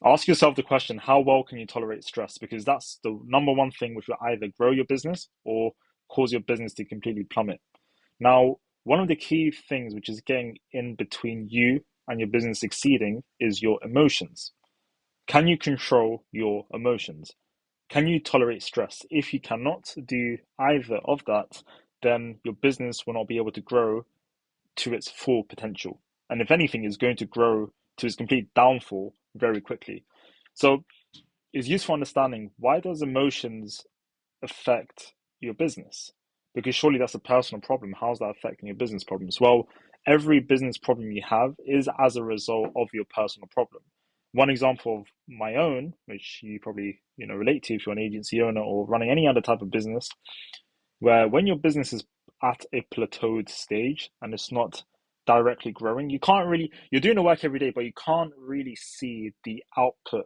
Ask yourself the question, how well can you tolerate stress? Because that's the number one thing which will either grow your business or cause your business to completely plummet. Now, one of the key things which is getting in between you and your business succeeding is your emotions. Can you control your emotions? Can you tolerate stress? If you cannot do either of that, then your business will not be able to grow to its full potential. And if anything, is going to grow to its complete downfall very quickly. So it's useful understanding, why does emotions affect your business? Because surely that's a personal problem. How's that affecting your business problems? Well, every business problem you have is as a result of your personal problem. One example of my own, which you probably relate to if you're an agency owner or running any other type of business, where when your business is at a plateaued stage and it's not directly growing, you're doing the work every day, but you can't really see the output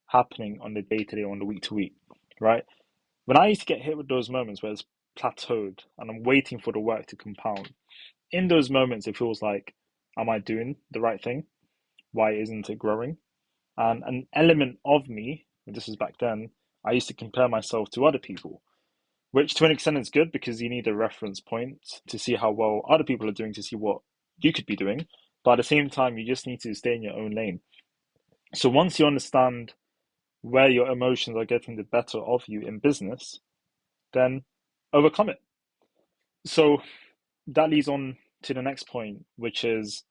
happening on the day to day, on the week to week, right? When I used to get hit with those moments where it's plateaued and I'm waiting for the work to compound, in those moments it feels like, am I doing the right thing? Why isn't it growing? And an element of me, and this was back then, I used to compare myself to other people, which to an extent is good because you need a reference point to see how well other people are doing to see what you could be doing. But at the same time, you just need to stay in your own lane. So once you understand where your emotions are getting the better of you in business, then overcome it. So that leads on to the next point, which is,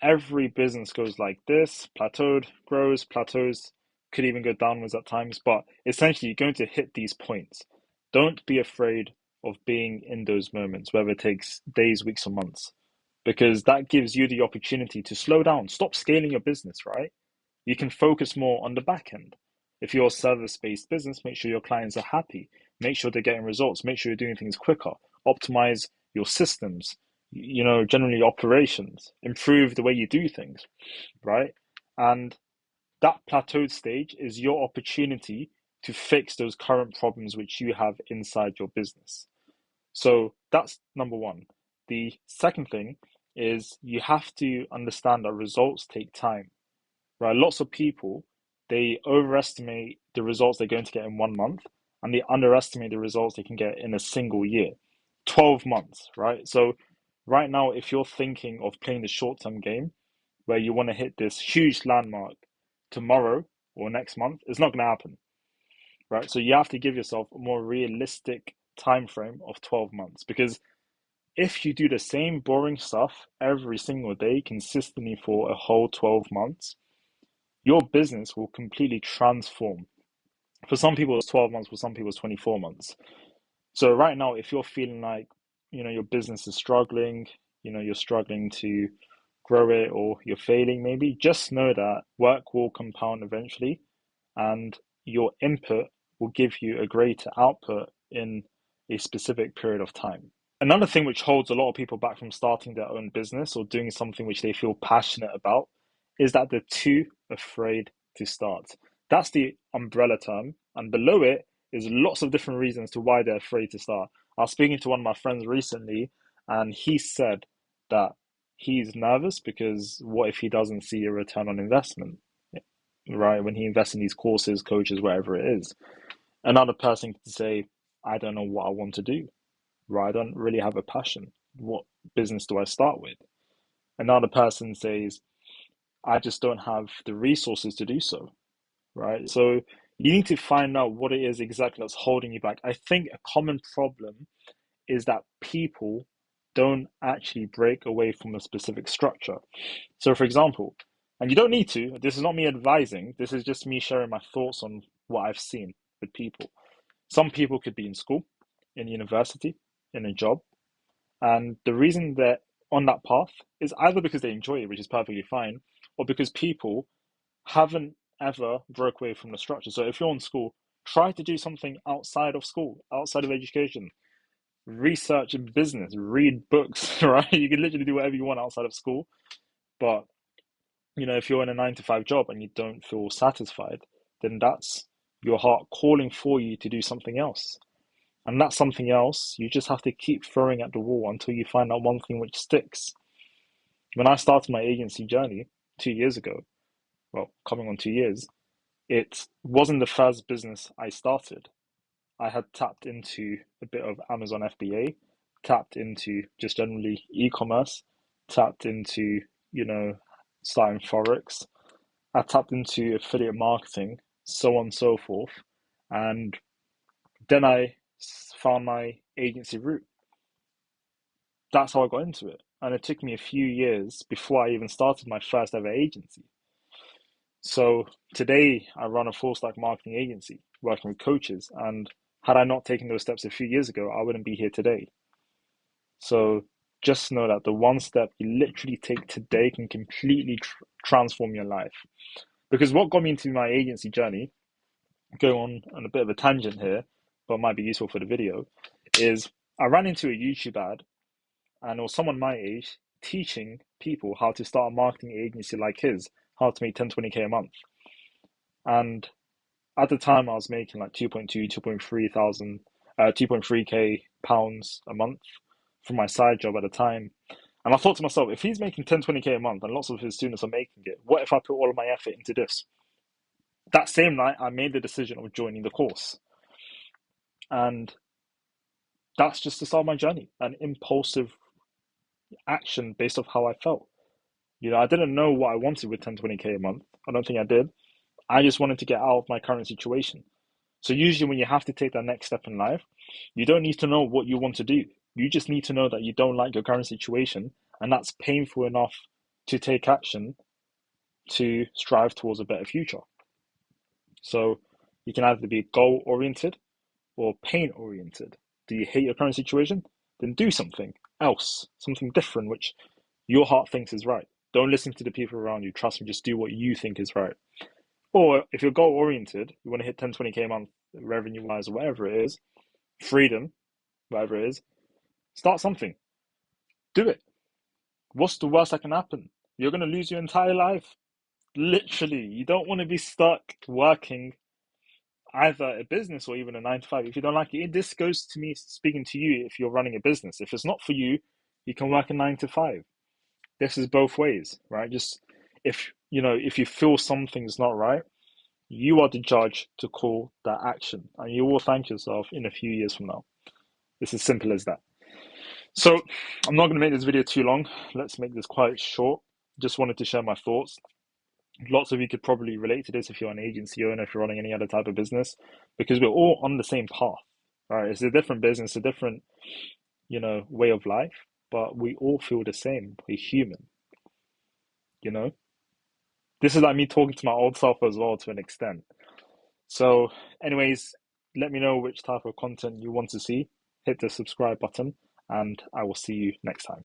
every business goes like this, plateaued, grows, plateaus, could even go downwards at times, but essentially you're going to hit these points. Don't be afraid of being in those moments, whether it takes days, weeks, or months, because that gives you the opportunity to slow down, stop scaling your business, right? You can focus more on the back end. If you're a service-based business, make sure your clients are happy, make sure they're getting results, make sure you're doing things quicker, optimize your systems, generally operations, improve the way you do things, right? And that plateaued stage is your opportunity to fix those current problems which you have inside your business. So that's number one. The second thing is, you have to understand that results take time, right? Lots of people, they overestimate the results they're going to get in 1 month, and they underestimate the results they can get in a single year, 12 months, right? So right now, if you're thinking of playing the short-term game where you want to hit this huge landmark tomorrow or next month, it's not going to happen, right? So you have to give yourself a more realistic time frame of 12 months, because if you do the same boring stuff every single day consistently for a whole 12 months, your business will completely transform. For some people, it's 12 months, for some people, it's 24 months. So, right now, if you're feeling like, your business is struggling, you're struggling to grow it, or you're failing, maybe just know that work will compound eventually, and your input will give you a greater output in a specific period of time. Another thing which holds a lot of people back from starting their own business or doing something which they feel passionate about is that they're too afraid to start. That's the umbrella term. And below it is lots of different reasons to why they're afraid to start. I was speaking to one of my friends recently, and he said that he's nervous because what if he doesn't see a return on investment, right? When he invests in these courses, coaches, whatever it is. Another person could say, I don't know what I want to do, right? I don't really have a passion. What business do I start with? Another person says, I just don't have the resources to do so, right? So you need to find out what it is exactly that's holding you back. I think a common problem is that people don't actually break away from a specific structure. So, for example, and you don't need to, this is not me advising, this is just me sharing my thoughts on what I've seen with people. Some people could be in school, in university, in a job, and the reason they're on that path is either because they enjoy it, which is perfectly fine, or because people haven't ever broke away from the structure. So if you're in school, try to do something outside of school, outside of education. Research in business, read books, right? You can literally do whatever you want outside of school. But, if you're in a 9 to 5 job and you don't feel satisfied, then that's your heart calling for you to do something else. And that's something else you just have to keep throwing at the wall until you find out one thing which sticks. When I started my agency journey 2 years ago, well, coming on 2 years, it wasn't the first business I started. I had tapped into a bit of Amazon FBA, tapped into just generally e-commerce, tapped into, you know, starting Forex. I tapped into affiliate marketing, so on and so forth. And then I found my agency route. That's how I got into it. And it took me a few years before I even started my first ever agency. So today I run a full stack marketing agency working with coaches. And had I not taken those steps a few years ago, I wouldn't be here today. So just know that the one step you literally take today can completely transform your life. Because what got me into my agency journey, going on a bit of a tangent here, but might be useful for the video, is I ran into a YouTube ad and it was someone my age teaching people how to start a marketing agency like his, how to make 10, 20K a month. And at the time I was making like 2.2, 2.3K pounds a month from my side job at the time. And I thought to myself, if he's making 10, 20K a month and lots of his students are making it, what if I put all of my effort into this? That same night, I made the decision of joining the course. And that's just the start of my journey, an impulsive action based off how I felt. You know, I didn't know what I wanted with 10, 20K a month. I don't think I did. I just wanted to get out of my current situation. So usually when you have to take that next step in life, you don't need to know what you want to do. You just need to know that you don't like your current situation, and that's painful enough to take action to strive towards a better future. So you can either be goal oriented or pain oriented. Do you hate your current situation? Then do something else, something different, which your heart thinks is right. Don't listen to the people around you. Trust me, just do what you think is right. Or if you're goal oriented, you want to hit 10, 20K a month revenue wise or whatever it is, freedom, whatever it is, start something. Do it. What's the worst that can happen? You're going to lose your entire life. Literally, you don't want to be stuck working either a business or even a 9 to 5 if you don't like it. This goes to me speaking to you if you're running a business. If it's not for you, you can work a 9 to 5. This is both ways, right? Just if you feel something's not right, you are the judge to call that action, and you will thank yourself in a few years from now. It's as simple as that. So I'm not going to make this video too long. Let's make this quite short. Just wanted to share my thoughts. Lots of you could probably relate to this if you're an agency owner, if you're running any other type of business, because we're all on the same path, right? It's a different business, a different, way of life, but we all feel the same. We're human, you know? This is like me talking to my old self as well to an extent. So, anyways, let me know which type of content you want to see. Hit the subscribe button, and I will see you next time.